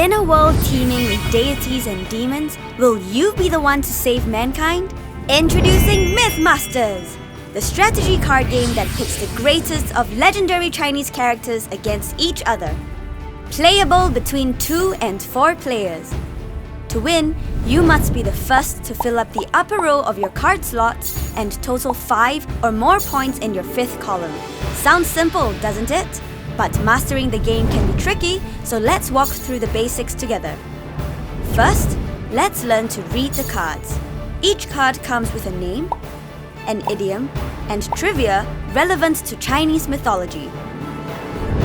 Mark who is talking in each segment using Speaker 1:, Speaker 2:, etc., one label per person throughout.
Speaker 1: In a world teeming with deities and demons, will you be the one to save mankind? Introducing Mythmasters, the strategy card game that pits the greatest of legendary Chinese characters against each other. Playable between 2 and 4 players. To win, you must be the first to fill up the upper row of your card slots and total 5 or more points in your 5th column. Sounds simple, doesn't it? But mastering the game can be tricky, so let's walk through the basics together. First, let's learn to read the cards. Each card comes with a name, an idiom, and trivia relevant to Chinese mythology.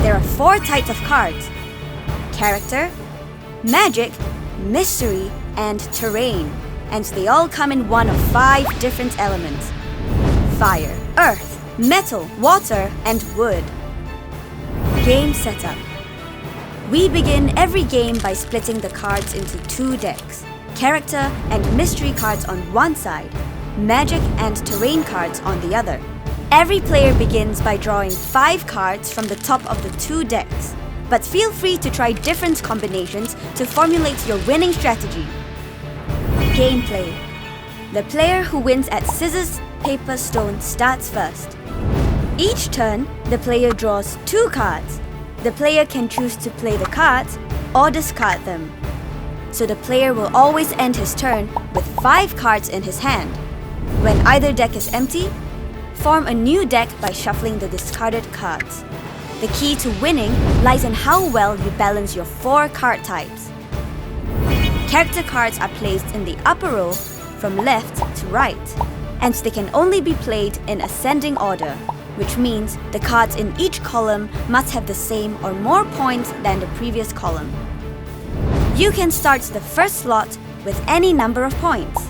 Speaker 1: There are 4 types of cards: character, magic, mystery, and terrain, and they all come in one of 5 different elements: fire, earth, metal, water, and wood. Game setup. We begin every game by splitting the cards into 2 decks: character and mystery cards on one side, magic and terrain cards on the other. Every player begins by drawing 5 cards from the top of the 2 decks, but feel free to try different combinations to formulate your winning strategy. Gameplay. The player who wins at scissors, paper, stone starts first. Each turn, the player draws 2 cards. The player can choose to play the cards or discard them. So the player will always end his turn with 5 cards in his hand. When either deck is empty, form a new deck by shuffling the discarded cards. The key to winning lies in how well you balance your 4 card types. Character cards are placed in the upper row from left to right, and they can only be played in ascending order, which means the cards in each column must have the same or more points than the previous column. You can start the first slot with any number of points.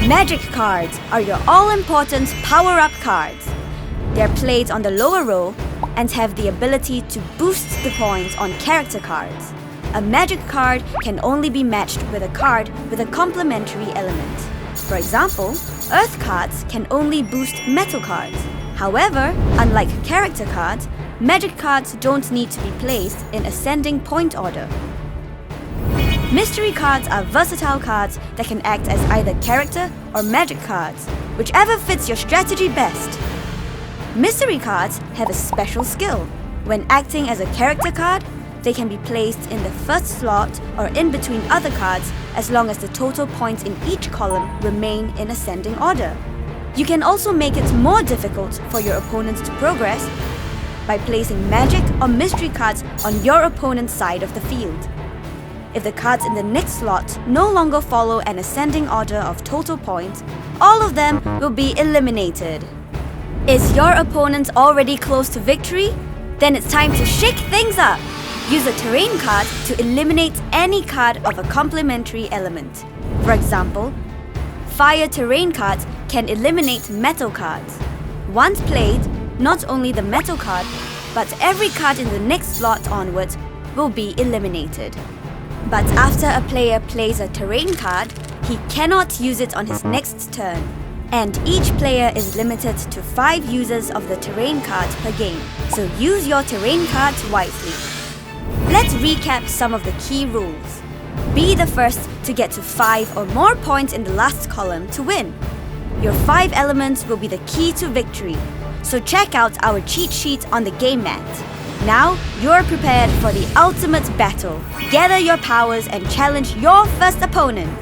Speaker 1: Magic cards are your all-important power-up cards. They're played on the lower row and have the ability to boost the points on character cards. A magic card can only be matched with a card with a complementary element. For example, earth cards can only boost metal cards. However, unlike character cards, magic cards don't need to be placed in ascending point order. Mystery cards are versatile cards that can act as either character or magic cards, whichever fits your strategy best. Mystery cards have a special skill. When acting as a character card, they can be placed in the first slot or in between other cards as long as the total points in each column remain in ascending order. You can also make it more difficult for your opponents to progress by placing magic or mystery cards on your opponent's side of the field. If the cards in the next slot no longer follow an ascending order of total points, all of them will be eliminated. Is your opponent already close to victory? Then it's time to shake things up! Use a terrain card to eliminate any card of a complementary element. For example, fire terrain cards can eliminate metal cards. Once played, not only the metal card, but every card in the next slot onwards will be eliminated. But after a player plays a terrain card, he cannot use it on his next turn. And each player is limited to 5 uses of the terrain card per game, so use your terrain cards wisely. Let's recap some of the key rules. Be the first to get to 5 or more points in the last column to win. Your 5 elements will be the key to victory, so check out our cheat sheet on the game mat. Now, you're prepared for the ultimate battle. Gather your powers and challenge your first opponent.